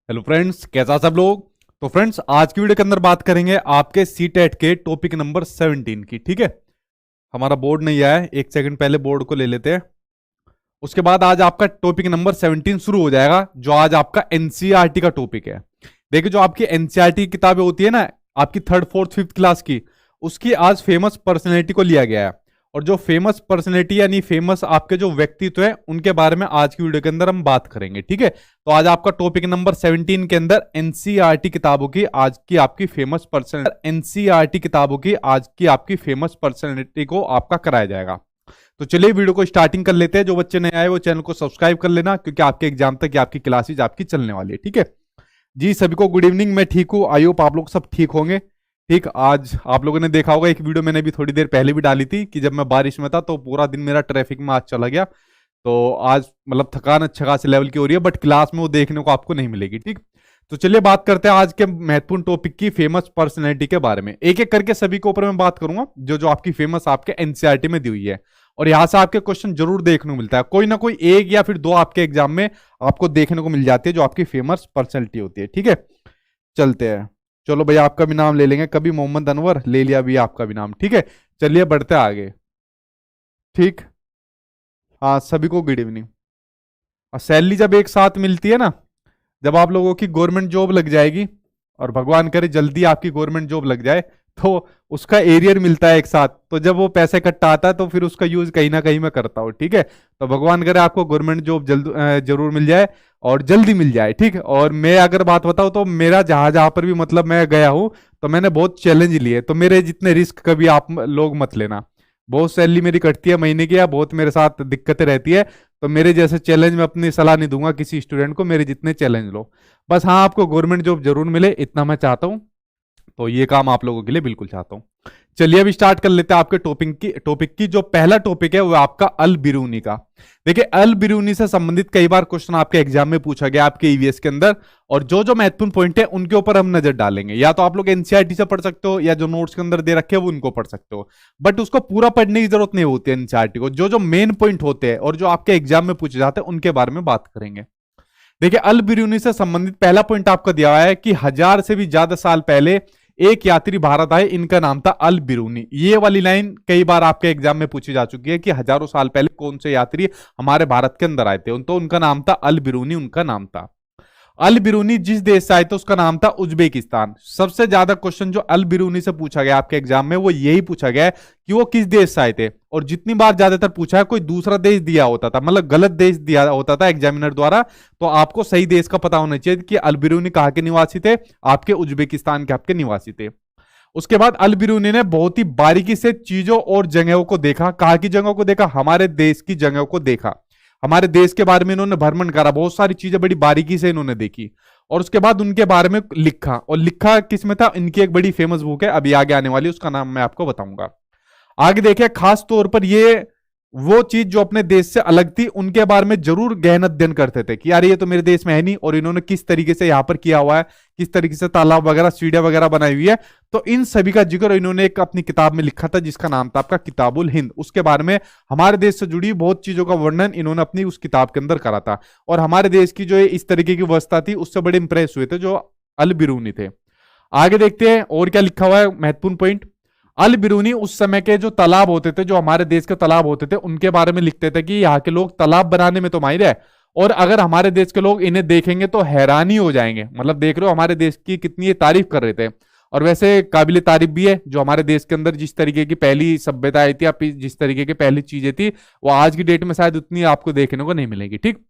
Hello friends, कैसा सब लोग। तो फ्रेंड्स, आज की वीडियो के अंदर बात करेंगे आपके सीटेट के टॉपिक नंबर 17 की। ठीक है, हमारा बोर्ड नहीं आया है, एक सेकंड पहले बोर्ड को ले लेते हैं। उसके बाद आज आपका टॉपिक नंबर 17 शुरू हो जाएगा, जो आज आपका एनसीईआरटी का टॉपिक है। देखिए, जो आपकी एनसीईआरटी की किताबें होती है ना, आपकी थर्ड फोर्थ फिफ्थ क्लास की, उसकी आज फेमस पर्सनैलिटी को लिया गया है। और जो फेमस पर्सनैलिटी यानी फेमस आपके जो व्यक्तित्व है, उनके बारे में आज की वीडियो के अंदर हम बात करेंगे। ठीक है, तो आज आपका टॉपिक नंबर 17 के अंदर एनसीईआरटी किताबों की आज की आपकी फेमस पर्सन एनसीईआरटी किताबों की आज की आपकी फेमस पर्सनैलिटी को आपका कराया जाएगा। तो चलिए वीडियो को स्टार्टिंग कर लेते हैं। जो बच्चे नए आए वो चैनल को सब्सक्राइब कर लेना, क्योंकि आपके एग्जाम तक आपकी क्लासेज आपकी चलने वाली है। ठीक है जी, सभी को गुड इवनिंग। मैं ठीक हूँ, आई होप आप लोग सब ठीक होंगे। ठीक, आज आप लोगों ने देखा होगा एक वीडियो मैंने भी थोड़ी देर पहले भी डाली थी कि जब मैं बारिश में था तो पूरा दिन मेरा ट्रैफिक में आज चला गया। तो आज मतलब थकान अच्छा खासे लेवल की हो रही है, बट क्लास में वो देखने को आपको नहीं मिलेगी। ठीक, तो चलिए बात करते हैं आज के महत्वपूर्ण टॉपिक की फेमस पर्सनैलिटी के बारे में। एक एक करके सभी के ऊपर मैं बात करूंगा, जो जो आपकी फेमस आपके एनसीईआरटी में दी हुई है। और यहां से आपके क्वेश्चन जरूर देखने को मिलता है, कोई ना कोई एक या फिर दो आपके एग्जाम में आपको देखने को मिल जाती है, जो आपकी फेमस पर्सनैलिटी होती है। ठीक है, चलते हैं। चलो भैया, आपका भी नाम ले लेंगे, कभी मोहम्मद अनवर ले लिया भी आपका भी नाम। ठीक है, चलिए बढ़ते आगे। ठीक, हाँ सभी को गुड इवनिंग। और सैलरी जब एक साथ मिलती है ना, जब आप लोगों की गवर्नमेंट जॉब लग जाएगी, और भगवान करे जल्दी आपकी गवर्नमेंट जॉब लग जाए, तो उसका एरियर मिलता है एक साथ। तो जब वो पैसे इकट्ठा आता है तो फिर उसका यूज कहीं ना कहीं मैं करता हूँ। ठीक है, तो भगवान करे आपको गवर्नमेंट जॉब जरूर मिल जाए, और जल्दी मिल जाए। ठीक है, और मैं अगर बात बताऊं तो मेरा जहां जहां पर भी मतलब मैं गया हूं, तो मैंने बहुत चैलेंज लिए। तो मेरे जितने रिस्क कभी आप लोग मत लेना। बहुत सैलरी मेरी कटती है महीने की, या बहुत मेरे साथ दिक्कतें रहती है। तो मेरे जैसे चैलेंज में अपनी सलाह नहीं दूंगा किसी स्टूडेंट को, मेरे जितने चैलेंज लो। बस हाँ, आपको गवर्नमेंट जॉब जरूर मिले, इतना मैं चाहता हूँ। तो ये काम आप लोगों के लिए बिल्कुल चाहता हूं। चलिए अभी स्टार्ट कर लेते हैं आपके टॉपिक की जो पहला टॉपिक है वो आपका अल बिरूनी का। देखिए, अल बिरूनी से संबंधित कई बार क्वेश्चन आपके एग्जाम में पूछा गया आपके ईवीएस के अंदर, और जो जो महत्वपूर्ण पॉइंट है उनके ऊपर हम नजर डालेंगे। या तो आप लोग एनसीईआरटी से पढ़ सकते हो, या जो नोट्स के अंदर दे रखे हैं वो उनको पढ़ सकते हो, बट उसको पूरा पढ़ने की जरूरत नहीं होती है एनसीईआरटी को। जो जो मेन पॉइंट होते हैं और जो आपके एग्जाम में पूछे जाते हैं उनके बारे में बात करेंगे। देखिए, अल बिरूनी से संबंधित पहला पॉइंट आपका दिया हुआ है कि 1000 से भी ज्यादा साल पहले एक यात्री भारत आए, इनका नाम था अल बिरूनी। ये वाली लाइन कई बार आपके एग्जाम में पूछी जा चुकी है कि हजारों साल पहले कौन से यात्री हमारे भारत के अंदर आए थे, तो उनका नाम था अल बिरूनी। उनका नाम था अल बिरूनी। जिस देश से आए थे उसका नाम था उज्बेकिस्तान। सबसे ज्यादा क्वेश्चन जो अल बिरूनी से पूछा गया आपके एग्जाम में वो यही पूछा गया है कि वो किस देश से आए थे। और जितनी बार ज्यादातर पूछा है कोई दूसरा देश दिया होता था, मतलब गलत देश दिया होता था एग्जामिनर द्वारा, तो आपको सही देश का पता होना चाहिए कि अल बिरूनी कहां के निवासी थे। आपके उज्बेकिस्तान के आपके निवासी थे। उसके बाद अल बिरूनी ने बहुत ही बारीकी से चीजों और जगहों को देखा। कहा की जगहों को देखा? हमारे देश की जगहों को देखा। हमारे देश के बारे में इन्होंने भ्रमण करा, बहुत सारी चीजें बड़ी बारीकी से इन्होंने देखी, और उसके बाद उनके बारे में लिखा। और लिखा किसमें था? इनकी एक बड़ी फेमस बुक है, अभी आगे आने वाली, उसका नाम मैं आपको बताऊंगा। आगे देखिए, खास तौर पर ये वो चीज जो अपने देश से अलग थी उनके बारे में जरूर गहन अध्ययन करते थे कि यार ये तो मेरे देश में है नहीं, और इन्होंने किस तरीके से यहां पर किया हुआ है, किस तरीके से तालाब वगैरह सीढ़ियां वगैरह बनाई हुई है। तो इन सभी का जिक्र इन्होंने एक अपनी किताब में लिखा था, जिसका नाम था आपका किताबुल हिंद। उसके बारे में हमारे देश से जुड़ी बहुत चीजों का वर्णन इन्होंने अपनी उस किताब के अंदर करा था, और हमारे देश की जो इस तरीके की व्यवस्था थी उससे बड़े इंप्रेस हुए थे जो अल बिरूनी थे। आगे देखते हैं और क्या लिखा हुआ है महत्वपूर्ण पॉइंट। अल बिरूनी उस समय के जो तालाब होते थे, जो हमारे देश के तालाब होते थे, उनके बारे में लिखते थे कि यहाँ के लोग तालाब बनाने में तो माहिर है, और अगर हमारे देश के लोग इन्हें देखेंगे तो हैरानी हो जाएंगे। मतलब देख रहे हो हमारे देश की कितनी ये तारीफ कर रहे थे, और वैसे काबिल तारीफ भी है जो हमारे देश के अंदर जिस तरीके की पहली सभ्यता आई थी, जिस तरीके की पहली चीजें थी, वो आज की डेट में शायद उतनी आपको देखने को नहीं मिलेगी। ठीक,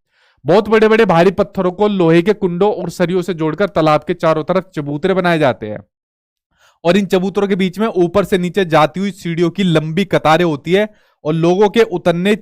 बहुत बड़े बड़े भारी पत्थरों को लोहे के कुंडों और सरियों से जोड़कर तालाब के चारों तरफ चबूतरे बनाए जाते हैं, और इन चबूतरों के बीच में ऊपर से नीचे जाती हुई सीढ़ियों की लंबी कतारें होती है, और लोगों के उतरने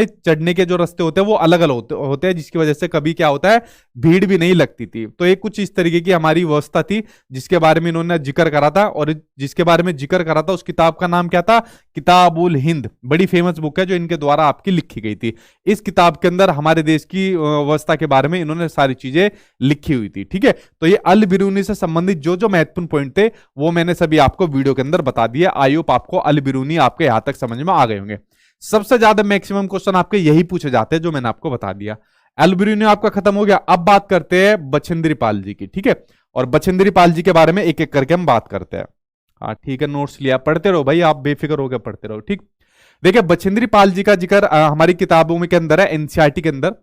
चढ़ने के जो रास्ते होते हैं वो अलग अलग होते हैं, जिसकी वजह से कभी क्या होता है, भीड़ भी नहीं लगती थी। तो ये कुछ इस तरीके की हमारी व्यवस्था थी जिसके बारे में इन्होंने जिक्र करा था, और जिसके बारे में जिक्र करा था उस किताब का नाम क्या था? किताबुल हिंद। बड़ी फेमस बुक है जो इनके द्वारा आपकी लिखी गई थी। इस किताब के अंदर हमारे देश की व्यवस्था के बारे में इन्होंने सारी चीजें लिखी हुई थी। ठीक है, तो ये अल बिरूनी से संबंधित जो जो महत्वपूर्ण पॉइंट थे वो मैंने सभी आपको वीडियो के अंदर बता दिया। आई होप आपको अल बिरूनी आपके यहां तक समझ में आ गए होंगे। सबसे ज्यादा मैक्सिमम क्वेश्चन आपके यही पूछे जाते हैं जो मैंने आपको बता दिया। एल्ब्रूनियो आपका खत्म हो गया। अब बात करते हैं बछेंद्री पाल जी की, ठीक है। और बछेंद्री पाल जी के बारे में एक एक करके हम बात करते हैं। हाँ ठीक है, नोट्स लिया, पढ़ते रहो भाई, आप बेफिक्र होकर पढ़ते रहो, ठीक। देखिए बछेंद्री पाल जी का जिक्र हमारी किताबों में के अंदर है, एनसीईआरटी के अंदर।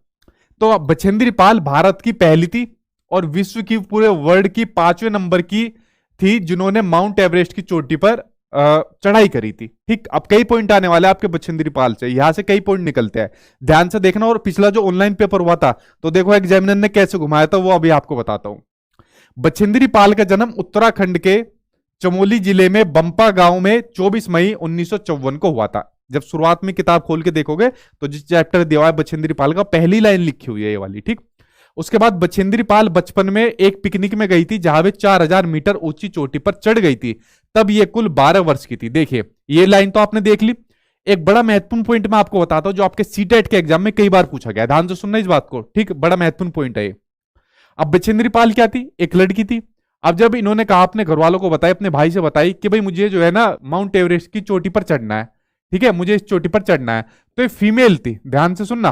तो बछेंद्री पाल भारत की पहली थी और विश्व की, पूरे वर्ल्ड की 5वें नंबर की थी जिन्होंने माउंट एवरेस्ट की चोटी पर चढ़ाई करी थी, ठीक। अब कई पॉइंट आने वाले आपके बछेंद्री पाल से, यहां से कई पॉइंट निकलते हैं, ध्यान से देखना। और पिछला जो ऑनलाइन पेपर हुआ था तो देखो एग्जामिनर ने कैसे घुमाया था, वो अभी आपको बताता हूं। बछेंद्री पाल का जन्म उत्तराखंड के चमोली जिले में बंपा गांव में 24 मई 1954 को हुआ था। जब शुरुआत में किताब खोल के देखोगे तो जिस चैप्टर दिया हुआ है बछेंद्री पाल का, पहली लाइन लिखी हुई है ये वाली, ठीक। उसके बाद बछेंद्री पाल बचपन में एक पिकनिक में गई थी जहां वे 4000 मीटर ऊंची चोटी पर चढ़ गई थी। तब ये कुल 12 वर्ष की थी। देखिए ये लाइन तो आपने देख ली। एक बड़ा महत्वपूर्ण पॉइंट मैं आपको बताता हूं जो आपके सीटेट के एग्जाम में कई बार पूछा गया, ध्यान से सुनना इस बात को, ठीक। बड़ा महत्वपूर्ण पॉइंट है ये। अब बछेंद्री पाल क्या थी? एक लड़की थी। अब जब इन्होंने कहा अपने घर वालों को बताया, अपने भाई से बताई कि भाई मुझे जो है ना माउंट एवरेस्ट की चोटी पर चढ़ना है, ठीक है, मुझे इस चोटी पर चढ़ना है। तो ये फीमेल थी, ध्यान से सुनना।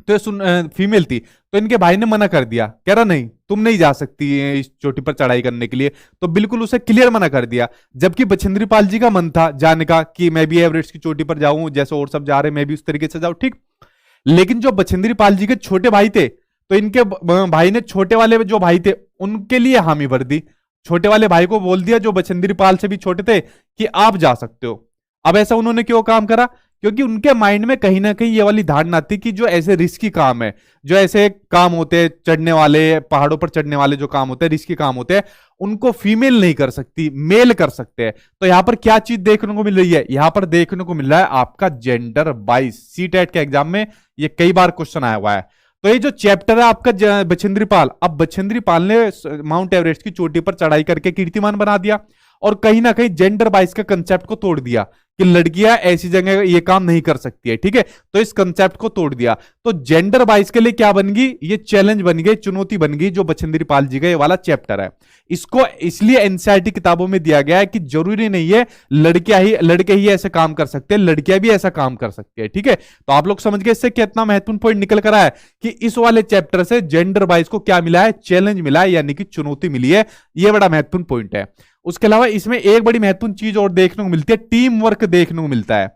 तो ये फीमेल थी, तो इनके भाई ने मना कर दिया, कह रहा नहीं तुम नहीं जा सकती इस चोटी पर चढ़ाई करने के लिए। तो बिल्कुल उसे क्लियर मना कर दिया। जबकि बछेंद्री पाल जी का मन था जाने का कि मैं भी एवरेस्ट की चोटी पर जाऊं, जैसे और सब जा रहे मैं भी उस तरीके से जाऊं, ठीक। लेकिन जो बछेंद्री पाल जी के छोटे भाई थे, तो इनके भाई ने छोटे वाले जो भाई थे उनके लिए हामी भर दी। छोटे वाले भाई को बोल दिया जो बछेंद्री पाल से भी छोटे थे कि आप जा सकते हो। अब ऐसा उन्होंने क्यों काम करा? क्योंकि उनके माइंड में कहीं ना कहीं ये वाली धारणा थी कि जो ऐसे रिस्की काम है, जो ऐसे काम होते हैं चढ़ने वाले, पहाड़ों पर चढ़ने वाले जो काम होते हैं, रिस्की काम होते हैं, उनको फीमेल नहीं कर सकती, मेल कर सकते हैं। तो यहां पर क्या चीज देखने को मिल रही है? यहां पर देखने को मिल रहा है आपका जेंडर बाइस। सीटेट के एग्जाम में ये कई बार क्वेश्चन आया हुआ है। तो ये जो चैप्टर है आपका बछेंद्री पाल, अब बछेंद्री पाल ने माउंट एवरेस्ट की चोटी पर चढ़ाई करके कीर्तिमान बना दिया और कहीं ना कहीं जेंडर बाइस के कंसेप्ट को तोड़ दिया कि लड़कियां ऐसी जगह ये काम नहीं कर सकती है, ठीक है। तो इस कंसेप्ट को तोड़ दिया। तो जेंडर बाइस के लिए क्या बन गई? ये चैलेंज बन गई, चुनौती बन गई, जो बछेंद्री पाल जी का ये वाला चैप्टर है। इसको इसलिए एनसीईआरटी किताबों में दिया गया है कि जरूरी नहीं है लड़के ही ऐसे काम कर सकते हैं, लड़कियां भी ऐसा काम कर सकती है, ठीक है। तो आप लोग समझ गए इससे कितना महत्वपूर्ण पॉइंट निकल कर आया कि इस वाले चैप्टर से जेंडर बाइस को क्या मिला है? चैलेंज मिला है, यानी कि चुनौती मिली है। यह बड़ा महत्वपूर्ण पॉइंट है। उसके अलावा इसमें एक बड़ी महत्वपूर्ण चीज और देखने को मिलती है, टीम वर्क देखने को मिलता है।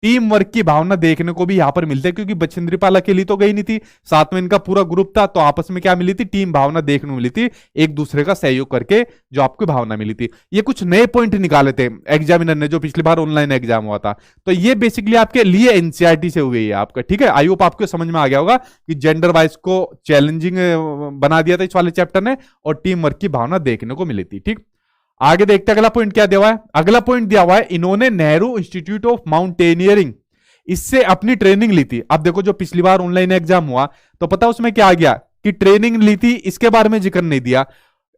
टीम वर्क की भावना देखने को भी यहां पर मिलती है, क्योंकि बछेंद्री पाल अकेली तो गई नहीं थी, साथ में इनका पूरा ग्रुप था। तो आपस में क्या मिली थी? टीम भावना देखने को मिली थी, एक दूसरे का सहयोग करके जो आपको भावना मिली थी। ये कुछ नए पॉइंट निकाले थे एग्जामिनर ने, जो पिछली बार ऑनलाइन एग्जाम हुआ था। तो ये बेसिकली आपके लिए एनसीईआरटी से हुई है आपका, ठीक है। आई होप आपको समझ में आ गया होगा कि जेंडर वाइज को चैलेंजिंग बना दिया था इस वाले चैप्टर ने और टीम वर्क की भावना देखने को मिली थी, ठीक। आगे देखते हैं अगला पॉइंट क्या दिया हुआ है। अगला पॉइंट दिया हुआ है, इन्होंने नेहरू इंस्टीट्यूट ऑफ माउंटेनियरिंग इससे अपनी ट्रेनिंग ली थी। अब देखो जो पिछली बार ऑनलाइन एग्जाम हुआ तो पता उसमें क्या आ गया कि ट्रेनिंग ली थी, इसके बारे में जिक्र नहीं दिया।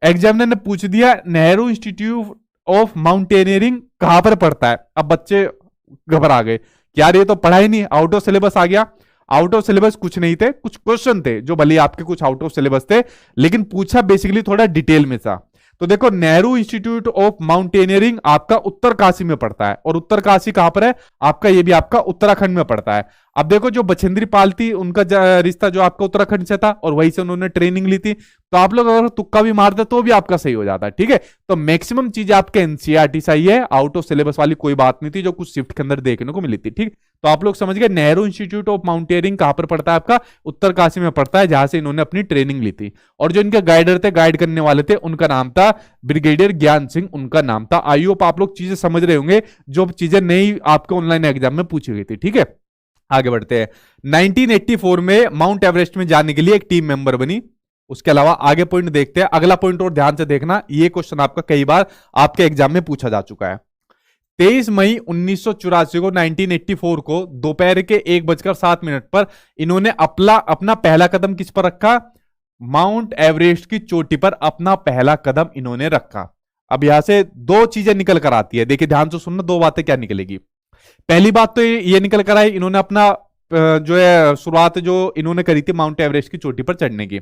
एग्जामिनर ने पूछ दिया नेहरू इंस्टीट्यूट ऑफ माउंटेनियरिंग कहां पर पड़ता है। अब बच्चे घबरा गए कि यार ये तो पढ़ा ही नहीं, आउट ऑफ सिलेबस आ गया। आउट ऑफ सिलेबस कुछ नहीं थे, कुछ क्वेश्चन थे जो भले आपके कुछ आउट ऑफ सिलेबस थे, लेकिन पूछा बेसिकली थोड़ा डिटेल में था। तो देखो नेहरू इंस्टीट्यूट ऑफ माउंटेनियरिंग आपका उत्तरकाशी में पड़ता है, और उत्तरकाशी कहां पर है? आपका ये भी आपका उत्तराखंड में पड़ता है। अब देखो जो बछेंद्री पाल थी उनका रिश्ता जो आपका उत्तराखंड से था और वहीं से उन्होंने ट्रेनिंग ली थी। तो आप लोग अगर तुक्का भी मारते तो भी आपका सही हो जाता है, ठीक है। तो मैक्सिमम चीज आपके एनसीईआरटी से ही है, आउट ऑफ सिलेबस वाली कोई बात नहीं थी जो कुछ शिफ्ट के अंदर देखने को मिली थी, ठीक। तो आप लोग समझ गए नेहरू इंस्टीट्यूट ऑफ माउंटेनियरिंग कहां पर पड़ता है? आपका उत्तरकाशी में पड़ता है, जहां से इन्होंने अपनी ट्रेनिंग ली थी। और जो इनके गाइडर थे, गाइड करने वाले थे, उनका नाम था ब्रिगेडियर ज्ञान सिंह, उनका नाम था। आई होप आप लोग चीजें समझ रहे होंगे जो चीजें नहीं आपके ऑनलाइन एग्जाम में पूछी गई थी, ठीक है। आगे बढ़ते हैं। 1984 में माउंट एवरेस्ट में जाने के लिए एक टीम मेंबर बनी। उसके अलावा आगे पॉइंट देखते हैं। अगला पॉइंट और ध्यान से देखना, ये क्वेश्चन आपका कई बार आपके एग्जाम में पूछा जा चुका है। 23 मई 1984 को 1984 को दोपहर के 1:07 पर इन्होंने अपना पहला कदम किस पर रखा? माउंट एवरेस्ट की चोटी पर अपना पहला कदम इन्होंने रखा। अब यहां से दो चीजें निकल कर आती है, देखिए ध्यान से सुनना, दो बातें क्या निकलेगी। पहली बात तो ये निकल कर आई, इन्होंने अपना जो है शुरुआत जो इन्होंने करी थी माउंट एवरेस्ट की चोटी पर चढ़ने की।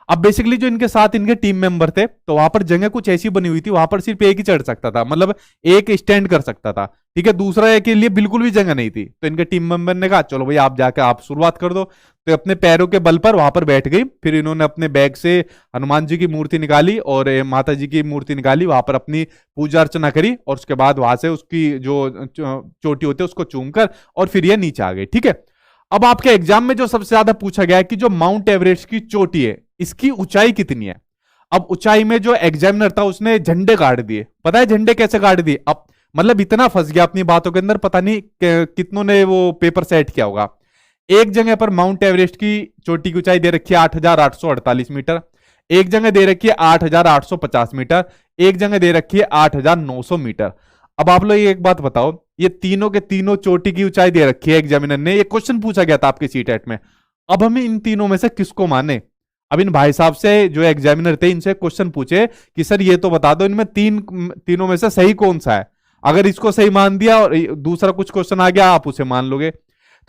अब बेसिकली जो इनके साथ इनके टीम मेंबर थे, तो वहां पर जगह कुछ ऐसी बनी हुई थी, वहां पर सिर्फ एक ही चढ़ सकता था, मतलब एक स्टैंड कर सकता था, ठीक है, दूसरा के लिए बिल्कुल भी जगह नहीं थी। तो इनके टीम मेंबर ने कहा चलो भाई आप जाकर आप शुरुआत कर दो। तो अपने पैरों के बल पर वहां पर बैठ गई। फिर इन्होंने अपने बैग से हनुमान जी की मूर्ति निकाली और माता जी की मूर्ति निकाली, वहां पर अपनी पूजा अर्चना करी और उसके बाद वहां से उसकी जो चोटी होती है उसको चूम कर और फिर ये नीचे आ गई, ठीक है। अब आपके एग्जाम में जो सबसे ज्यादा पूछा गया है कि जो माउंट एवरेस्ट की चोटी है इसकी ऊंचाई कितनी है। अब ऊंचाई में जो एग्जामिनर था उसने झंडे गाड़ दिए। पता है झंडे कैसे गाड़ दिए? अब मतलब इतना फंस गया अपनी बातों के अंदर, पता नहीं कितनों ने वो पेपर सेट किया होगा। एक जगह पर माउंट एवरेस्ट की चोटी की ऊंचाई दे रखी है 8,848 मीटर, एक जगह दे रखी है 8,850 मीटर, एक जगह दे रखी है 8,900 मीटर। अब आप लोग एक बात बताओ, ये तीनों के तीनों चोटी की ऊंचाई दे रखी है एग्जामिनर ने, ये क्वेश्चन पूछा गया था आपके सीटेट में। अब हमें इन तीनों में से किसको माने? अब इन भाई साहब से जो एग्जामिनर थे इनसे क्वेश्चन पूछे कि सर ये तो बता दो इनमें तीनों में से सही कौन सा है। अगर इसको सही मान दिया और दूसरा कुछ क्वेश्चन आ गया आप उसे मान लोगे।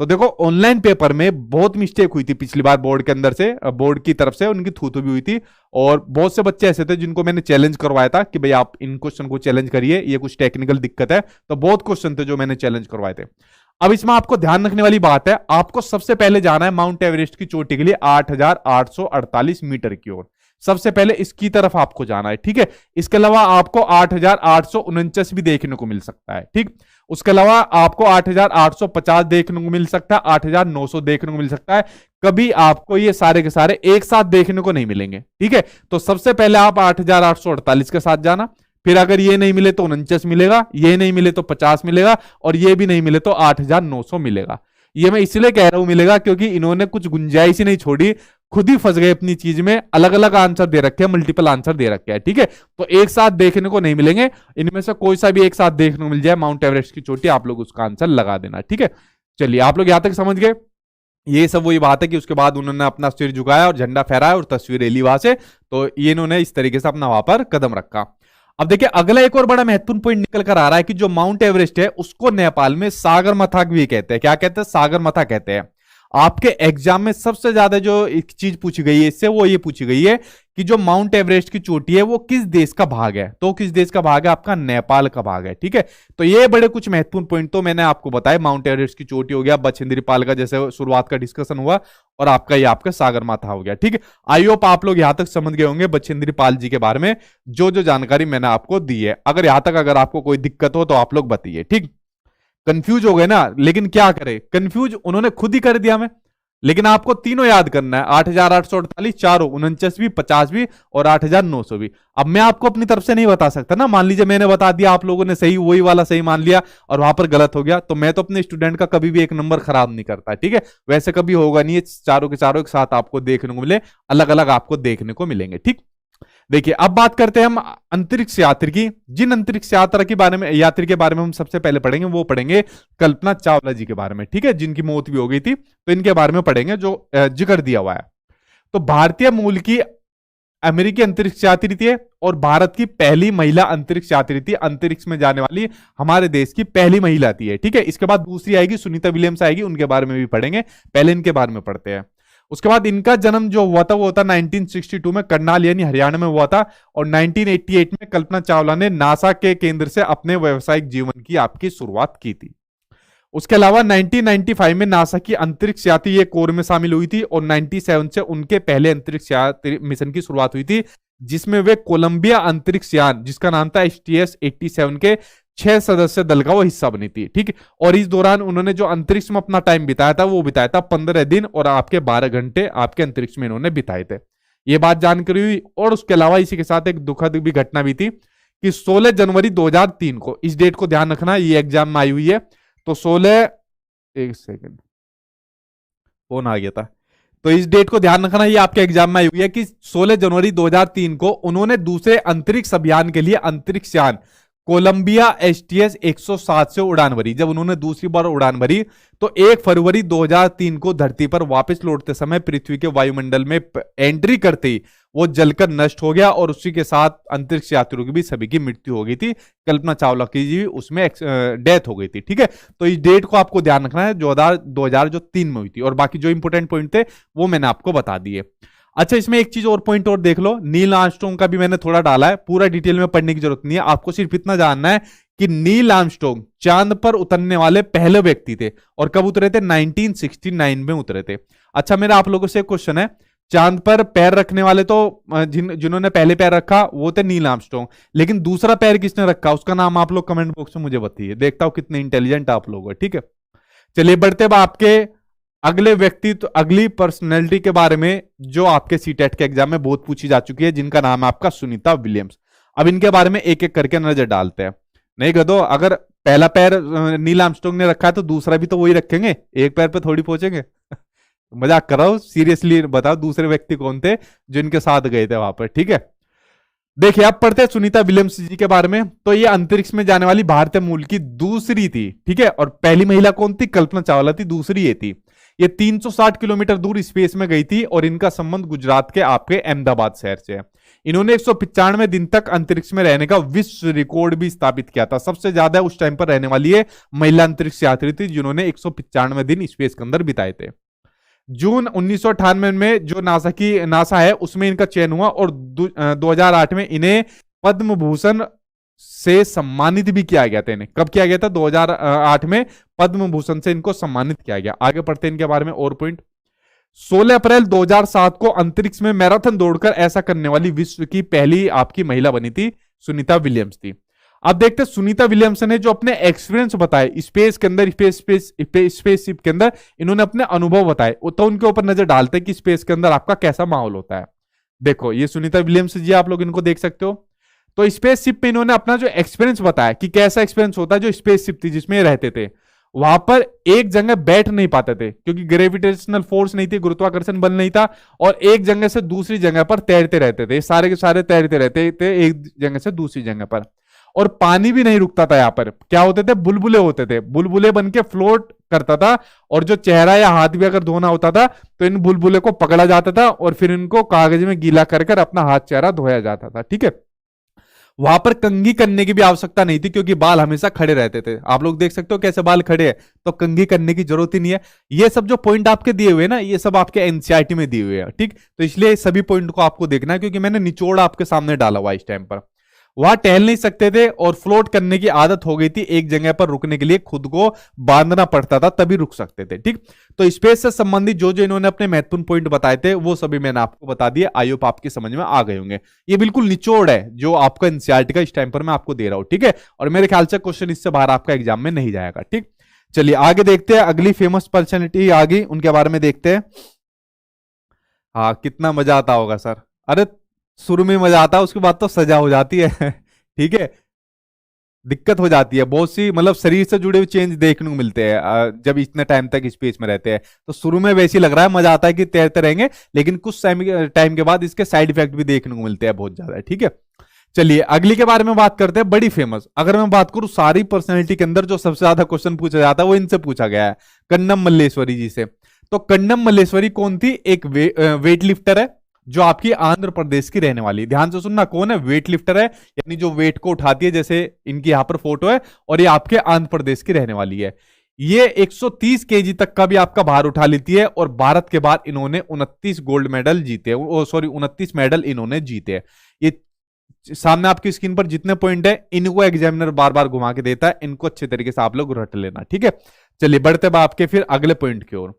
तो देखो ऑनलाइन पेपर में बहुत मिस्टेक हुई थी पिछली बार बोर्ड के अंदर से, बोर्ड की तरफ से उनकी थूथू भी हुई थी और बहुत से बच्चे ऐसे थे जिनको मैंने चैलेंज करवाया था कि भाई आप इन क्वेश्चन को चैलेंज करिए, ये कुछ टेक्निकल दिक्कत है। तो बहुत क्वेश्चन थे जो मैंने चैलेंज करवाए थे। अब इसमें आपको ध्यान रखने वाली बात है, आपको सबसे पहले जाना है माउंट एवरेस्ट की चोटी के लिए 8,848 मीटर की ओर। सबसे पहले इसकी तरफ आपको जाना है, ठीक है। इसके अलावा आपको 8,849 भी देखने को मिल सकता है, ठीक। उसके अलावा आपको 8,850 देखने को मिल सकता है, 8,900 देखने को मिल सकता है। कभी आपको ये सारे के सारे एक साथ देखने को नहीं मिलेंगे, ठीक है। तो सबसे पहले आप 8,848 के साथ जाना, फिर अगर ये नहीं मिले तो 49 मिलेगा, ये नहीं मिले तो 50 मिलेगा और ये भी नहीं मिले तो 8,900 मिलेगा। ये मैं इसलिए कह रहा हूं मिलेगा क्योंकि इन्होंने कुछ गुंजाइश ही नहीं छोड़ी, खुद ही फंस गए अपनी चीज में, अलग अलग आंसर दे रखे हैं, मल्टीपल आंसर दे रखे हैं, ठीक है। तो एक साथ देखने को नहीं मिलेंगे, इनमें से कोई सा भी एक साथ देखने को मिल जाए माउंट एवरेस्ट की चोटी, आप लोग उसका आंसर लगा देना, ठीक है। चलिए आप लोग यहां तक समझ गए। ये सब वही बात है कि उसके बाद उन्होंने अपना सिर झुकाया और झंडा फहराया और तस्वीरें ली वहां से। तो ये इन्होंने इस तरीके से अपना वहां पर कदम रखा। अब देखिए अगला एक और बड़ा महत्वपूर्ण पॉइंट निकल कर आ रहा है कि जो माउंट एवरेस्ट है उसको नेपाल में सागरमाथा भी कहते हैं। क्या कहते हैं? सागरमाथा कहते हैं। आपके एग्जाम में सबसे ज्यादा जो एक चीज पूछी गई है इससे वो ये पूछी गई है कि जो माउंट एवरेस्ट की चोटी है वो किस देश का भाग है। तो किस देश का भाग है? आपका नेपाल का भाग है, ठीक है। तो ये बड़े कुछ महत्वपूर्ण पॉइंट तो मैंने आपको बताया। माउंट एवरेस्ट की चोटी हो गया, बछेंद्री पाल का जैसे शुरुआत का डिस्कशन हुआ, और आपका ये आपका सागरमाथा हो गया, ठीक है। आई होप आप लोग यहां तक समझ गए होंगे बछेंद्री पाल जी के बारे में जो जो जानकारी मैंने आपको दी है। अगर यहां तक अगर आपको कोई दिक्कत हो तो आप लोग बताइए, ठीक। कंफ्यूज हो गए ना? लेकिन क्या करें, कंफ्यूज उन्होंने खुद ही कर दिया मैं। लेकिन आपको तीनों याद करना है, 8,848 चारों, 49 भी, 50 भी और 8,900 भी। अब मैं आपको अपनी तरफ से नहीं बता सकता ना, मान लीजिए मैंने बता दिया, आप लोगों ने सही वही वाला सही मान लिया और वहां पर गलत हो गया, तो मैं तो अपने स्टूडेंट का कभी भी एक नंबर खराब नहीं करता, ठीक है। वैसे कभी होगा नहीं, चारों के चारों एक साथ आपको देखने को मिले, अलग अलग आपको देखने को मिलेंगे, ठीक। देखिए अब बात करते हैं हम अंतरिक्ष यात्री की। जिन अंतरिक्ष यात्रा के बारे में यात्री के बारे में हम सबसे पहले पढ़ेंगे वो पढ़ेंगे कल्पना चावला जी के बारे में, ठीक है, जिनकी मौत भी हो गई थी। तो इनके बारे में पढ़ेंगे जो जिक्र दिया हुआ है। तो भारतीय मूल की अमेरिकी अंतरिक्ष यात्री थी और भारत की पहली महिला अंतरिक्ष यात्री थी। अंतरिक्ष में जाने वाली हमारे देश की पहली महिला थी, ठीक है। इसके बाद दूसरी आएगी सुनीता विलियम्स आएगी, उनके बारे में भी पढ़ेंगे, पहले इनके बारे में पढ़ते हैं। उसके बाद इनका जन्म जो हुआ था वो था 1962 में करनाल यानी हरियाणा में हुआ था, और 1988 में कल्पना चावला ने नासा के केंद्र से अपने व्यावसायिक जीवन की आपकी शुरुआत की थी। उसके अलावा 1995 में नासा की अंतरिक्ष यात्री ये कोर में शामिल हुई थी, और 97 से उनके पहले अंतरिक्ष यात्री मिशन की शुरुआत हुई थी, जिसमें वे कोलंबिया अंतरिक्ष यान जिसका नाम था STS-87 के 6 सदस्य दल का वो हिस्सा बनी थी, ठीक है। और इस दौरान उन्होंने जो अंतरिक्ष में अपना टाइम बिताया था वो बिताया था 15 दिन और आपके 12 घंटे आपके अंतरिक्ष में इन्होंने बिताए थे। ये बात जानकारी हुई। और उसके अलावा इसी के साथ एक दुखद भी घटना भी थी कि 16 जनवरी 2003 को, इस डेट को ध्यान रखना, ये एग्जाम में आई हुई है। तो 16, एक सेकेंड फोन आ गया था, तो इस डेट को ध्यान रखना, ये आपके एग्जाम में आई हुई है कि 16 जनवरी 2003 को उन्होंने दूसरे अंतरिक्ष अभियान के लिए अंतरिक्ष यान कोलंबिया STS-107 से उड़ान भरी। जब उन्होंने दूसरी बार उड़ान भरी तो 1 फरवरी 2003 को धरती पर वापस लौटते समय पृथ्वी के वायुमंडल में एंट्री करते ही वो जलकर नष्ट हो गया, और उसी के साथ अंतरिक्ष यात्रियों की भी सभी की मृत्यु हो गई थी। कल्पना चावला की जी उसमें डेथ हो गई थी, ठीक है। तो इस डेट को आपको ध्यान रखना है, 2003 में हुई थी, और बाकी जो इंपोर्टेंट पॉइंट थे वो मैंने आपको बता दिए। अच्छा, इसमें एक चीज और पॉइंट और देख लो, नील आर्मस्ट्रॉन्ग का भी मैंने थोड़ा डाला है, पूरा डिटेल में पढ़ने की जरूरत नहीं है, आपको सिर्फ इतना जानना है कि नील आर्मस्ट्रॉन्ग चांद पर उतरने वाले पहले व्यक्ति थे, और कब उतरे थे? 1969 में उतरे थे। अच्छा, मेरा आप लोगों से क्वेश्चन है, चांद पर पैर रखने वाले तो जिन्होंने पहले पैर रखा वो थे नील आर्मस्ट्रॉन्ग, लेकिन दूसरा पैर किसने रखा उसका नाम आप लोग कमेंट बॉक्स में मुझे बताइए, देखता हूं कितने इंटेलिजेंट आप लोग हैं। ठीक है, चलिए बढ़ते अब आपके अगले व्यक्ति, तो अगली पर्सनैलिटी के बारे में जो आपके सीटेट के एग्जाम में बहुत पूछी जा चुकी है, जिनका नाम है आपका सुनीता विलियम्स। अब इनके बारे में एक एक करके नजर डालते हैं। नहीं गधो, अगर पहला पैर नील आर्मस्ट्रॉन्ग ने रखा है तो दूसरा भी तो वही रखेंगे, एक पैर पे थोड़ी पहुंचेंगे। मजाक कर रहा हूं, सीरियसली बताओ दूसरे व्यक्ति कौन थे जो इनके साथ गए थे वहां पर। ठीक है, देखिए आप पढ़ते हैं सुनीता विलियम्स जी के बारे में, तो ये अंतरिक्ष में जाने वाली भारतीय मूल की दूसरी थी। ठीक है, और पहली महिला कौन थी? कल्पना चावला थी, दूसरी ये थी। ये 360 किलोमीटर दूर स्पेस में गई थी, और इनका संबंध गुजरात के आपके अहमदाबाद शहर से है। इन्होंने 195 दिन तक अंतरिक्ष में रहने का विश्व रिकॉर्ड भी स्थापित किया था। सबसे ज्यादा उस टाइम पर रहने वाली ये महिला अंतरिक्ष यात्री थी, जिन्होंने 195 दिन स्पेस के अंदर बिताए थे। जून 1998 में जो नासा है उसमें इनका चयन हुआ, और 2008 में इन्हें पद्म भूषण से सम्मानित भी किया गया था। इन्हें कब किया गया था? 2008 में पद्म भूषण से इनको सम्मानित किया गया। आगे पढ़ते हैं इनके बारे में और पॉइंट। 16 अप्रैल 2007 को अंतरिक्ष में मैराथन दौड़कर ऐसा करने वाली विश्व की पहली आपकी महिला बनी थी, सुनीता विलियम्स थी। अब देखते हैं सुनीता विलियम्स ने जो अपने एक्सपीरियंस बताए स्पेस के अंदर, स्पेसशिप के अंदर, इन्होंने अपने अनुभव बताए, तो उनके ऊपर नजर डालते हैं कि स्पेस के अंदर आपका कैसा माहौल होता है। देखो ये सुनीता विलियम्स जी, आप लोग इनको देख सकते हो। तो स्पेसशिप में इन्होंने अपना जो एक्सपीरियंस बताया कि कैसा एक्सपीरियंस होता है, जो स्पेसशिप थी जिसमें रहते थे, वहां पर एक जगह बैठ नहीं पाते थे क्योंकि ग्रेविटेशनल फोर्स नहीं थी, गुरुत्वाकर्षण बल नहीं था, और एक जगह से दूसरी जगह पर तैरते रहते थे, सारे के सारे तैरते रहते थे एक जगह से दूसरी जगह पर। और पानी भी नहीं रुकता था, यहाँ पर क्या होते थे? बुलबुले होते थे, बुलबुले बन के फ्लोट करता था, और जो चेहरा या हाथ भी अगर धोना होता था तो इन बुलबुले को पकड़ा जाता था, और फिर इनको कागज में गीला कर कर अपना हाथ चेहरा धोया जाता था। ठीक है, वहां पर कंघी करने की भी आवश्यकता नहीं थी क्योंकि बाल हमेशा खड़े रहते थे। आप लोग देख सकते हो कैसे बाल खड़े हैं, तो कंघी करने की जरूरत ही नहीं है। ये सब जो पॉइंट आपके दिए हुए ना, ये सब आपके एनसीईआरटी में दिए हुए हैं। ठीक, तो इसलिए सभी पॉइंट को आपको देखना है, क्योंकि मैंने निचोड़ आपके सामने डाला हुआ इस टाइम पर। वहां टहल नहीं सकते थे और फ्लोट करने की आदत हो गई थी, एक जगह पर रुकने के लिए खुद को बांधना पड़ता था तभी रुक सकते थे। ठीक, तो स्पेस से संबंधित जो जो इन्होंने अपने महत्वपूर्ण पॉइंट बताए थे वो सभी मैंने आपको बता दिए। आई होप आपकी समझ में आ गए होंगे। ये बिल्कुल निचोड़ है जो आपका एनसीईआरटी का इस टाइम पर मैं आपको दे रहा हूं। ठीक है, और मेरे ख्याल से क्वेश्चन इससे बाहर आपका एग्जाम में नहीं जाएगा। ठीक, चलिए आगे देखते हैं, अगली फेमस पर्सनैलिटी आ गई, उनके बारे में देखते हैं। हाँ, कितना मजा आता होगा सर। अरे शुरू में मजा आता है, उसके बाद तो सजा हो जाती है। ठीक है, दिक्कत हो जाती है, बहुत सी मतलब शरीर से जुड़े हुए चेंज देखने को मिलते हैं जब इतने टाइम तक स्पेस में रहते हैं। तो शुरू में वैसे ही लग रहा है, मजा आता है कि तैरते रहेंगे, लेकिन कुछ टाइम के बाद इसके साइड इफेक्ट भी देखने को मिलते हैं बहुत ज्यादा। ठीक है, चलिए अगली के बारे में बात करते हैं, बड़ी फेमस। अगर मैं बात करूं सारी पर्सनैलिटी के अंदर जो सबसे ज्यादा क्वेश्चन पूछा जाता है वो इनसे पूछा गया है, कन्नम मल्लेश्वरी जी से। तो कन्नम मल्लेश्वरी कौन थी? एक वेट लिफ्टर है जो आपकी आंध्र प्रदेश की रहने वाली। ध्यान से सुनना, कौन है? वेट लिफ्टर है, यानी जो वेट को उठाती है, जैसे इनकी यहां पर फोटो है, और ये आपके आंध्र प्रदेश की रहने वाली है। ये 130 केजी तक का भी आपका भार उठा लेती है, और भारत के बाद इन्होंने 29 गोल्ड मेडल जीते, 29 मेडल इन्होंने जीते। ये सामने आपकी स्क्रीन पर जितने पॉइंट है इनको एग्जामिनर बार बार घुमा के देता है, इनको अच्छे तरीके से आप लोग रट लेना। ठीक है, चलिए बढ़ते हैं आपके फिर अगले पॉइंट की ओर।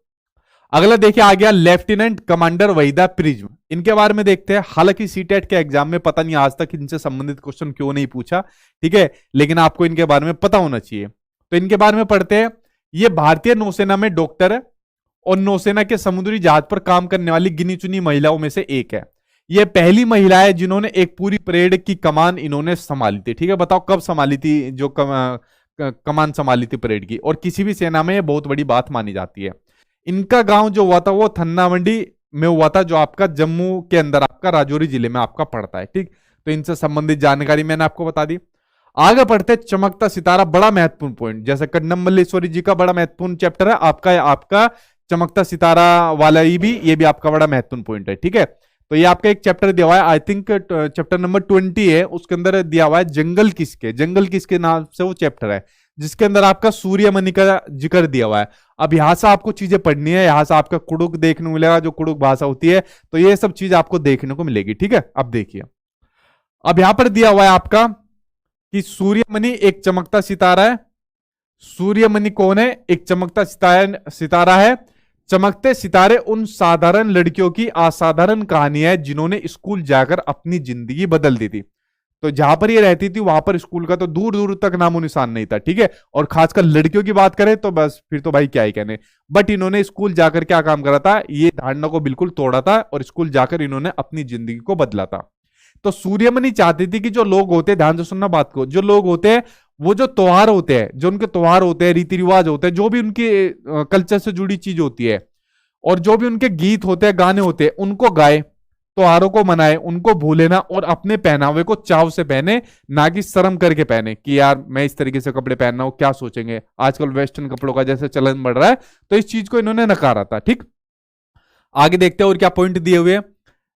अगला देखिए आ गया लेफ्टिनेंट कमांडर वहीदा प्रिज्म। इनके बारे में देखते हैं। हालांकि सीटेट के एग्जाम में पता नहीं आज तक इनसे संबंधित क्वेश्चन क्यों नहीं पूछा, ठीक है, लेकिन आपको इनके बारे में पता होना चाहिए। तो इनके बारे में पढ़ते हैं। ये भारतीय नौसेना में डॉक्टर है और नौसेना के समुद्री जहाज पर काम करने वाली गिनी चुनी महिलाओं में से एक है। ये पहली महिला है जिन्होंने एक पूरी परेड की कमान इन्होंने संभाली थी। ठीक है, बताओ कब संभाली थी? जो कमान संभाली थी परेड की, और किसी भी सेना में बहुत बड़ी बात मानी जाती है। इनका गांव जो हुआ था वो थन्ना मंडी में हुआ था, जो आपका जम्मू के अंदर आपका राजौरी जिले में आपका पड़ता है। ठीक, तो इनसे संबंधित जानकारी मैंने आपको बता दी। आगे बढ़ते चमकता सितारा, बड़ा महत्वपूर्ण पॉइंट। जैसे कन्नम मल्लेश्वरी जी का बड़ा महत्वपूर्ण चैप्टर है आपका चमकता सितारा वाला, ये भी आपका बड़ा महत्वपूर्ण पॉइंट है। ठीक है, तो ये आपका एक चैप्टर दिया हुआ है, आई थिंक चैप्टर नंबर 20 है, उसके अंदर दिया हुआ है जंगल किसके नाम से वो चैप्टर है, जिसके अंदर आपका सूर्यमणि का जिक्र दिया हुआ है। अब यहां से आपको चीजें पढ़नी है, यहां से आपका कुड़ुक देखने को मिलेगा, जो कुड़ुक भाषा होती है, तो ये सब चीज आपको देखने को मिलेगी। ठीक है, अब देखिए, अब यहां पर दिया हुआ है आपका कि सूर्यमणि एक चमकता सितारा है। सूर्यमणि कौन है? एक चमकता सितारा है। चमकते सितारे उन साधारण लड़कियों की असाधारण कहानी है जिन्होंने स्कूल जाकर अपनी जिंदगी बदल दी थी। तो जहां पर ये रहती थी वहां पर स्कूल का तो दूर दूर तक नामो निशान नहीं था। ठीक है, और खासकर लड़कियों की बात करें तो बस फिर तो भाई क्या ही कहने। बट इन्होंने स्कूल जाकर क्या काम करा था, ये धारणा को बिल्कुल तोड़ा था और स्कूल जाकर इन्होंने अपनी जिंदगी को बदला था। तो सूर्यमणि चाहती थी कि जो लोग होते हैं, ध्यान से सुनना बात को, जो लोग होते हैं वो जो त्योहार होते हैं, जो उनके त्योहार होते हैं, रीति रिवाज होते हैं, जो भी उनके कल्चर से जुड़ी चीज होती है, और जो भी उनके गीत होते हैं, गाने होते हैं, उनको गाए, त्योहारों को मनाए, उनको भूले ना, और अपने पहनावे को चाव से पहने, ना कि शर्म करके पहने कि यार मैं इस तरीके से कपड़े पहन रहा हूं, क्या सोचेंगे। आजकल वेस्टर्न कपड़ों का जैसे चलन बढ़ रहा है, तो इस चीज को इन्होंने नकारा था। ठीक, आगे देखते हैं और क्या पॉइंट दिए हुए।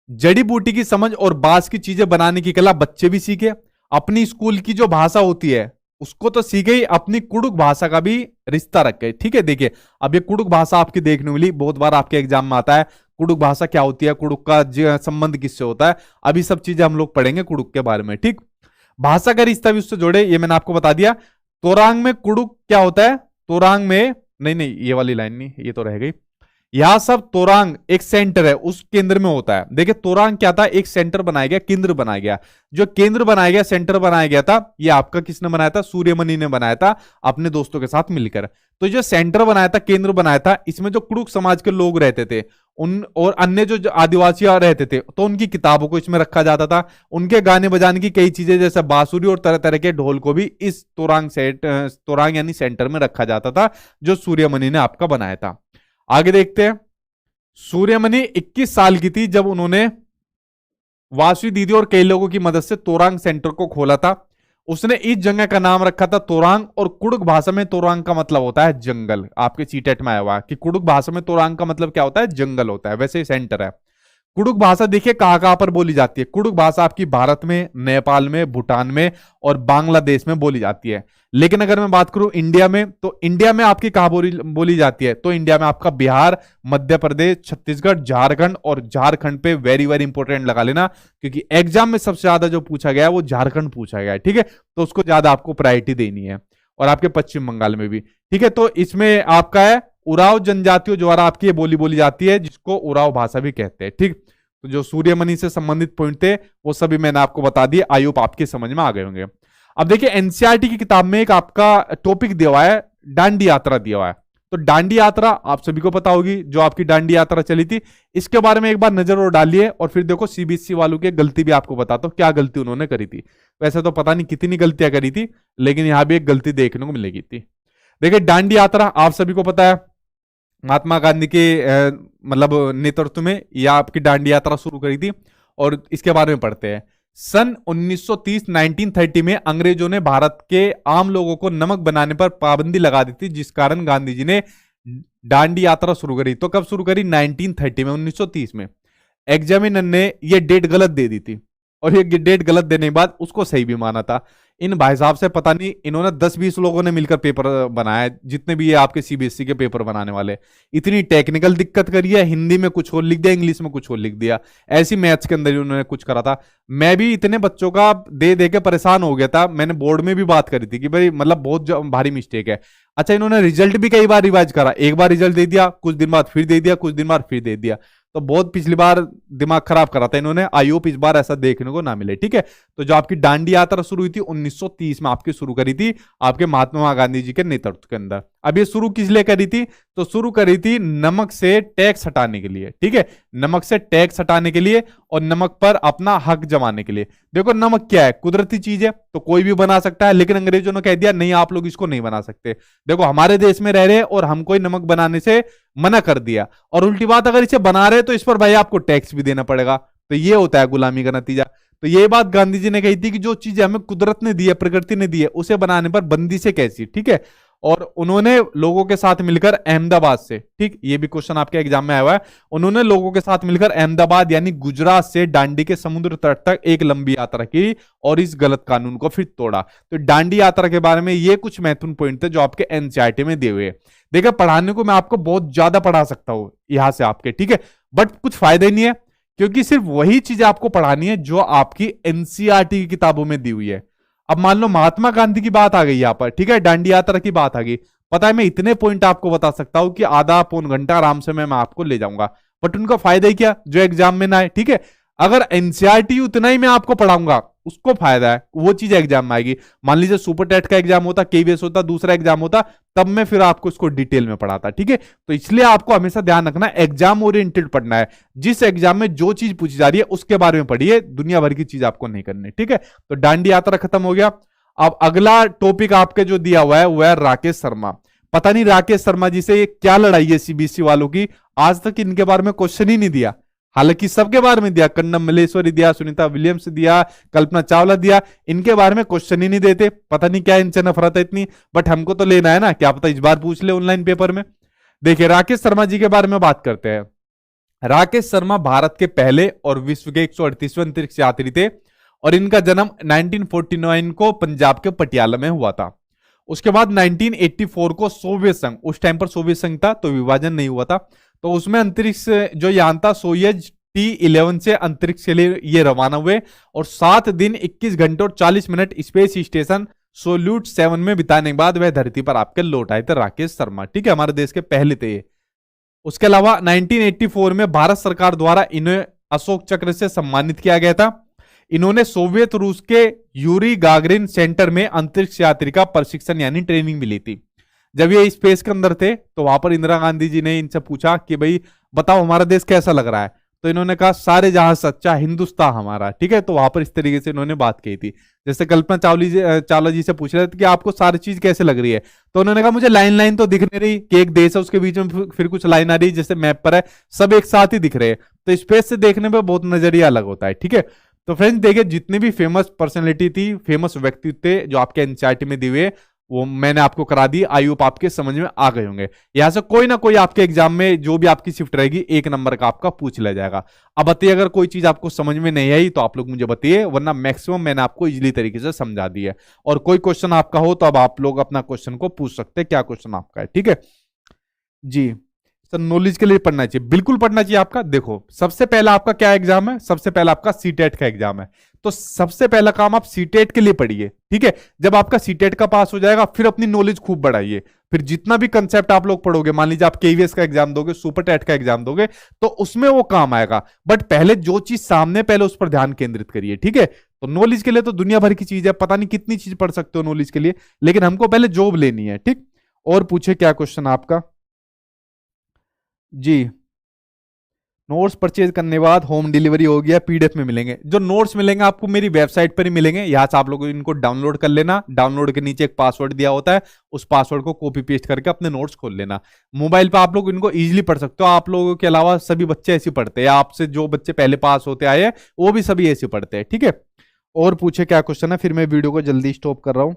जड़ी बूटी की समझ और बांस की चीजें बनाने की कला बच्चे भी सीखे। अपनी स्कूल की जो भाषा होती है उसको तो सीखे ही, अपनी कुड़ुक भाषा का भी रिश्ता रखे। ठीक है, देखिए अब ये कुड़ुक भाषा आपकी देखने मिली, बहुत बार आपके एग्जाम में आता है कुड़ुक भाषा क्या होती है, कुड़ुक का संबंध किससे होता है। अभी सब चीजें हम लोग पढ़ेंगे कुड़ुक के बारे में। ठीक, भाषा का रिश्ता भी उससे जोड़े, ये मैंने आपको बता दिया। तोरांग में कुड़ुक क्या होता है, तोरांग में नहीं, ये वाली लाइन नहीं, ये तो रह गई। यह सब तोरांग एक सेंटर है, उस केंद्र में होता है। देखिए तोरांग क्या था, एक सेंटर बनाया गया, केंद्र बनाया गया। जो केंद्र बनाया गया, सेंटर बनाया गया था, ये आपका किसने बनाया था, सूर्यमणि ने बनाया था अपने दोस्तों के साथ मिलकर। तो जो सेंटर बनाया था, केंद्र बनाया था, इसमें जो कुड़ुक समाज के लोग रहते थे उन और अन्य जो आदिवासी रहते थे, तो उनकी किताबों को इसमें रखा जाता था। उनके गाने बजाने की कई चीजें जैसे बांसुरी और तरह तरह के ढोल को भी इस तोरांग यानी सेंटर में रखा जाता था, जो सूर्यमणि ने आपका बनाया था। आगे देखते हैं। सूर्यमणि 21 साल की थी जब उन्होंने वासुई दीदी और कई लोगों की मदद से तोरांग सेंटर को खोला था। उसने इस जगह का नाम रखा था तोरांग, और कुड़ुक भाषा में तोरांग का मतलब होता है जंगल। आपके सीटेट में आया हुआ कि कुड़ुक भाषा में तोरांग का मतलब क्या होता है, जंगल होता है, वैसे ही सेंटर है। कुड़ुक भाषा देखिए कहां कहां पर बोली जाती है। कुड़ुक भाषा आपकी भारत में, नेपाल में, भूटान में और बांग्लादेश में बोली जाती है। लेकिन अगर मैं बात करूं इंडिया में, तो इंडिया में आपकी कहां बोली जाती है, तो इंडिया में आपका बिहार, मध्य प्रदेश, छत्तीसगढ़, झारखंड, और झारखंड पे वेरी वेरी इंपॉर्टेंट लगा लेना, क्योंकि एग्जाम में सबसे ज्यादा जो पूछा गया है वो झारखंड पूछा गया है। ठीक है, तो उसको ज्यादा आपको प्रायोरिटी देनी है, और आपके पश्चिम बंगाल में भी। ठीक है, तो इसमें आपका है उराव जनजातियों द्वारा आपकी ये बोली जाती है, जिसको उराव भाषा भी कहते हैं। ठीक, तो जो सूर्यमणि से संबंधित पॉइंट थे वो सभी मैंने आपको बता दिए, आई होप आपके समझ में आ गए होंगे। अब देखिए एनसीईआरटी की किताब में एक आपका टॉपिक दिया हुआ है, दांडी यात्रा दिया हुआ है। तो दांडी यात्रा आप सभी को पता होगी, जो आपकी दांडी यात्रा चली थी, इसके बारे में एक बार नजर और डालिए, और फिर देखो सीबीएसई वालों की गलती भी आपको बताता हूं, क्या गलती उन्होंने करी थी। वैसे तो पता नहीं कितनी गलतियां करी थी, लेकिन यहां भी एक गलती देखने को मिलेगी थी। देखिए दांडी यात्रा आप सभी को पता है, महात्मा गांधी के मतलब नेतृत्व में यह आपकी दांडी यात्रा शुरू करी थी, और इसके बारे में पढ़ते हैं। सन 1930 1930 में अंग्रेजों ने भारत के आम लोगों को नमक बनाने पर पाबंदी लगा दी थी, जिस कारण गांधी जी ने दांडी यात्रा शुरू करी। तो कब शुरू करी, 1930 में, 1930 में। एग्जामिनर ने यह डेट गलत दे दी थी, और ये डेट गलत देने के बाद उसको सही भी माना था। इन भाई साहब से पता नहीं इन्होंने 10-20 लोगों ने मिलकर पेपर बनाया, जितने भी ये आपके सीबीएसई के पेपर बनाने वाले, इतनी टेक्निकल दिक्कत करी है, हिंदी में कुछ और लिख दिया, इंग्लिश में कुछ और लिख दिया, ऐसी मैथ्स के अंदर उन्होंने कुछ करा था। मैं भी इतने बच्चों का दे दे के परेशान हो गया था, मैंने बोर्ड में भी बात करी थी कि भाई मतलब बहुत भारी मिस्टेक है। अच्छा, इन्होंने रिजल्ट भी कई बार रिवाइज करा, एक बार रिजल्ट दे दिया, कुछ दिन बाद फिर दे दिया, कुछ दिन बाद फिर दे दिया, तो बहुत पिछली बार दिमाग खराब करा था इन्होंने। आई होप इस बार ऐसा देखने को ना मिले। ठीक है, तो जो आपकी दांडी यात्रा शुरू हुई थी 1930 में, आपकी शुरू करी थी आपके महात्मा गांधी जी के नेतृत्व के अंदर। अब ये शुरू किस लिए करी थी, तो शुरू करी थी नमक से टैक्स हटाने के लिए। ठीक है, नमक से टैक्स हटाने के लिए और नमक पर अपना हक जमाने के लिए। देखो नमक क्या है, कुदरती चीज है, तो कोई भी बना सकता है, लेकिन अंग्रेजों ने कह दिया नहीं आप लोग इसको नहीं बना सकते। देखो हमारे देश में रह रहे हैं और हमको नमक बनाने से मना कर दिया, और उल्टी बात अगर इसे बना रहे तो इस पर भाई आपको टैक्स भी देना पड़ेगा। तो ये होता है गुलामी का नतीजा। तो ये बात गांधी जी ने कही थी कि जो चीजें हमें कुदरत ने दी है, प्रकृति ने दी है, उसे बनाने पर बंदी से कैसी। ठीक है, और उन्होंने लोगों के साथ मिलकर अहमदाबाद से, ठीक, ये भी क्वेश्चन आपके एग्जाम में आया हुआ है, उन्होंने लोगों के साथ मिलकर अहमदाबाद यानी गुजरात से दांडी के समुद्र तट तक एक लंबी यात्रा की और इस गलत कानून को फिर तोड़ा। तो दांडी यात्रा के बारे में ये कुछ महत्वपूर्ण पॉइंट थे जो आपके एनसीईआरटी में दिए हुए हैं। देखिए, पढ़ाने को मैं आपको बहुत ज्यादा पढ़ा सकता हूं यहां से आपके, ठीक है, बट कुछ फायदा ही नहीं है, क्योंकि सिर्फ वही चीजें आपको पढ़ानी है जो आपकी एनसीईआरटी की किताबों में दी हुई है। अब मान लो महात्मा गांधी की बात आ गई यहां पर, ठीक है, दांडी यात्रा की बात आ गई, पता है मैं इतने पॉइंट आपको बता सकता हूं कि आधा पौन घंटा आराम से मैं आपको ले जाऊंगा, बट उनका फायदा ही क्या जो एग्जाम में ना आए, ठीक है। अगर एनसीईआरटी उतना ही मैं आपको पढ़ाऊंगा उसको फायदा है, वो चीज एग्जाम में आएगी। मान लीजिए सुपर टेट का एग्जाम होता, केवीएस होता, दूसरा एग्जाम होता, तब मैं फिर आपको इसको डिटेल में पढ़ाता, ठीक है। तो इसलिए आपको हमेशा ध्यान रखना एग्जाम ओरिएंटेड पढ़ना है, जिस एग्जाम में जो चीज पूछी जा रही है उसके बारे में पढ़िए, दुनिया भर की चीज आपको नहीं करनी, ठीक है। तो दांडी यात्रा खत्म हो गया। अब अगला टॉपिक आपके जो दिया हुआ है वो है राकेश शर्मा। पता नहीं राकेश शर्मा जी से क्या लड़ाई है सीबीएसई वालों की, आज तक इनके बारे में क्वेश्चन ही नहीं दिया, हालांकि सबके बारे में दिया, कन्नम मल्लेश्वरी दिया, सुनीता विलियम्स दिया, कल्पना चावला दिया, इनके बारे में क्वेश्चन ही नहीं देते, पता नहीं क्या इनसे नफरत है इतनी, बट हमको तो लेना है ना, क्या पता इस बार पूछ ले ऑनलाइन पेपर में। देखिए राकेश शर्मा जी के बारे में बात करते हैं। राकेश शर्मा भारत के पहले और विश्व के 138वें अंतरिक्ष यात्री थे और इनका जन्म 1949 को पंजाब के पटियाला में हुआ था। उसके बाद 1984 को सोवियत संघ, उस टाइम पर सोवियत संघ था तो विभाजन नहीं हुआ था, तो उसमें अंतरिक्ष जो यान था सोयुज T11 से अंतरिक्ष के लिए ये रवाना हुए और 7 दिन 21 घंटे और 40 मिनट स्पेस स्टेशन सोल्यूट 7 में बिताने के बाद वह धरती पर आपके लौट आए थे राकेश शर्मा, ठीक है, हमारे देश के पहले थे ये। उसके अलावा 1984 में भारत सरकार द्वारा इन्हें अशोक चक्र से सम्मानित किया गया था। इन्होंने सोवियत रूस के यूरी गागरिन सेंटर में अंतरिक्ष यात्री का प्रशिक्षण यानी ट्रेनिंग मिली थी। जब ये स्पेस के अंदर थे तो वहां पर इंदिरा गांधी जी ने इनसे पूछा कि भाई बताओ हमारा देश कैसा लग रहा है, तो इन्होंने कहा सारे जहां सच्चा हिंदुस्तान हमारा, ठीक है। तो वहां पर इस तरीके से इन्होंने बात की थी। जैसे कल्पना चावला जी से पूछ रहे थे कि आपको सारी चीज कैसे लग रही है, तो उन्होंने कहा मुझे लाइन लाइन तो दिख नहीं रही कि एक देश है उसके बीच में फिर कुछ लाइन आ रही है जैसे मैप पर है, सब एक साथ ही दिख रहे हैं, तो स्पेस से देखने पर बहुत नजरिया अलग होता है, ठीक है। तो फ्रेंड्स देखिए जितने भी फेमस पर्सनैलिटी थी, फेमस व्यक्तित्व थे जो आपके एनसीईआरटी में दिए हुए वो मैंने आपको करा दी, आई होप आपके समझ में आ गए होंगे। यहां से कोई ना कोई आपके एग्जाम में जो भी आपकी शिफ्ट रहेगी 1 नंबर का आपका पूछ लिया जाएगा। अब बताइए अगर कोई चीज आपको समझ में नहीं आई तो आप लोग मुझे बताइए, वरना मैक्सिमम मैंने आपको इजीली तरीके से समझा दी है। और कोई क्वेश्चन आपका हो तो अब आप लोग अपना क्वेश्चन को पूछ सकते हैं, क्या क्वेश्चन आपका है, ठीक है जी। सर नॉलेज के लिए पढ़ना चाहिए, बिल्कुल पढ़ना चाहिए आपका। देखो सबसे पहला आपका क्या एग्जाम है, सबसे पहला आपका सीटेट का एग्जाम है, तो सबसे पहला काम आप सीटेट के लिए पढ़िए, ठीक है। जब आपका सीटेट का पास हो जाएगा फिर अपनी नॉलेज खूब बढ़ाइए, फिर जितना भी कंसेप्ट आप लोग पढ़ोगे, मान लीजिए आप केवीएस का एग्जाम दोगे, सुपर टेट का एग्जाम दोगे, तो उसमें वो काम आएगा, बट पहले जो चीज सामने पहले उस पर ध्यान केंद्रित करिए, ठीक है। तो नॉलेज के लिए तो दुनिया भर की चीज है, पता नहीं कितनी चीज पढ़ सकते हो नॉलेज के लिए, लेकिन हमको पहले जॉब लेनी है, ठीक। और पूछे क्या क्वेश्चन आपका जी। नोट्स परचेज करने के बाद होम डिलीवरी हो गया, पीडीएफ में मिलेंगे। जो नोट्स मिलेंगे आपको मेरी वेबसाइट पर ही मिलेंगे, यहां से आप लोग इनको डाउनलोड कर लेना। डाउनलोड के नीचे एक पासवर्ड दिया होता है, उस पासवर्ड को कॉपी पेस्ट करके अपने नोट्स खोल लेना। मोबाइल पर आप लोग इनको इजीली पढ़ सकते हो, आप लोगों के अलावा सभी बच्चे ऐसे पढ़ते हैं, आपसे जो बच्चे पहले पास होते आए हैं वो भी सभी ऐसे पढ़ते हैं, ठीक है। और पूछे क्या क्वेश्चन है, फिर मैं वीडियो को जल्दी स्टॉप कर रहा हूं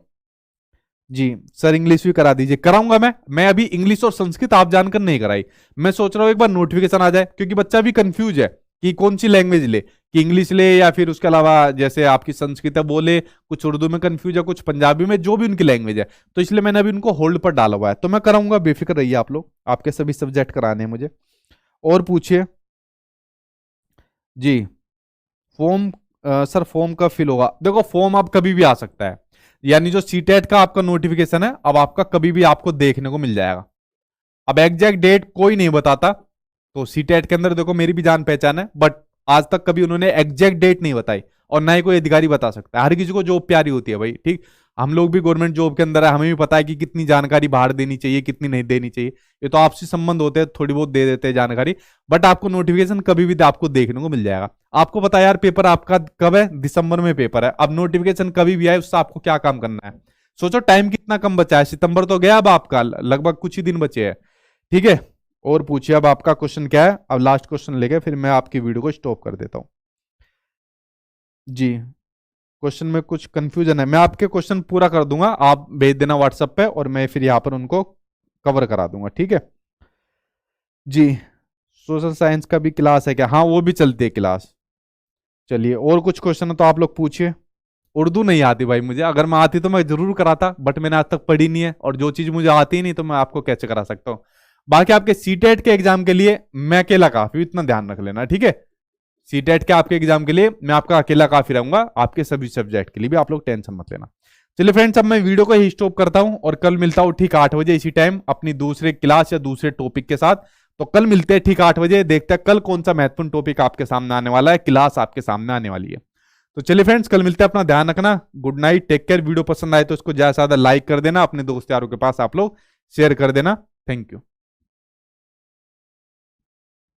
जी। सर इंग्लिश भी करा दीजिए, कराऊंगा मैं अभी इंग्लिश और संस्कृत आप जानकर नहीं कराई, मैं सोच रहा हूं एक बार नोटिफिकेशन आ जाए, क्योंकि बच्चा भी कंफ्यूज है कि कौन सी लैंग्वेज ले, कि इंग्लिश ले या फिर उसके अलावा जैसे आपकी संस्कृत है बोले, कुछ उर्दू में कंफ्यूज है, कुछ पंजाबी में, जो भी उनकी लैंग्वेज है, तो इसलिए मैंने अभी उनको होल्ड पर डाला हुआ है। तो मैं कराऊंगा, बेफिक्र रहिए आप लोग, आपके सभी सब्जेक्ट कराने हैं मुझे। और पूछिए जी। फॉर्म सर फॉर्म कब फिल होगा, देखो फॉर्म आप कभी भी आ सकता है, यानी जो सीटेट का आपका नोटिफिकेशन है अब आपका कभी भी आपको देखने को मिल जाएगा। अब एग्जैक्ट डेट कोई नहीं बताता, तो सीटेट के अंदर देखो मेरी भी जान पहचान है, बट आज तक कभी उन्होंने एग्जैक्ट डेट नहीं बताई और ना ही कोई अधिकारी बता सकता है। हर किसी को जॉब प्यारी होती है भाई, ठीक। हम लोग भी गवर्नमेंट जॉब के अंदर है, हमें भी पता है कि कितनी जानकारी बाहर देनी चाहिए, कितनी नहीं देनी चाहिए, ये तो आपसी संबंध होते हैं, थोड़ी बहुत दे देते हैं जानकारी, बट आपको नोटिफिकेशन कभी भी आपको देखने को मिल जाएगा। आपको पता है यार पेपर आपका कब है, दिसंबर में पेपर है, अब नोटिफिकेशन कभी भी आए उससे आपको क्या काम करना है। सोचो टाइम कितना कम बचा है, सितंबर तो गया अब आपका, लगभग कुछ ही दिन बचे हैं, ठीक है। और पूछिए अब आपका क्वेश्चन क्या है, अब लास्ट क्वेश्चन लेके फिर मैं आपकी वीडियो को स्टॉप कर देता हूं जी। क्वेश्चन में कुछ कंफ्यूजन है, मैं आपके क्वेश्चन पूरा कर दूंगा, आप भेज देना व्हाट्सएप पे और मैं फिर यहाँ पर उनको कवर करा दूंगा, ठीक है जी। सोशल साइंस का भी क्लास है क्या? हाँ वो भी चलती है क्लास। चलिए और कुछ क्वेश्चन है तो आप लोग पूछिए। उर्दू नहीं आती भाई मुझे, अगर मैं आती तो मैं जरूर कराता, बट मैंने आज तक पढ़ी नहीं है, और जो चीज मुझे आती नहीं तो मैं आपको कैसे करा सकता हूँ। बाकी आपके सीटेट के एग्जाम के लिए मैं अकेला काफी, इतना ध्यान रख लेना, ठीक है। सीटेट के आपके एग्जाम के लिए मैं आपका अकेला काफी रहूंगा, आपके सभी सब्जेक्ट के लिए भी आप लोग टेंशन मत लेना। चलिए फ्रेंड्स, अब मैं वीडियो को ही स्टॉप करता हूं और कल मिलता हूं ठीक 8 बजे इसी टाइम अपनी दूसरे क्लास या दूसरे टॉपिक के साथ। तो कल मिलते हैं ठीक 8 बजे, देखते हैं कल कौन सा महत्वपूर्ण टॉपिक आपके सामने आने वाला है, क्लास आपके सामने आने वाली है। तो चलिए फ्रेंड्स, कल मिलते हैं, अपना ध्यान रखना, good night, take care. Video पसंद आए तो इसको ज्यादा से ज्यादा लाइक कर देना, अपने दोस्त यारों के पास आप लोग शेयर कर देना। Thank you.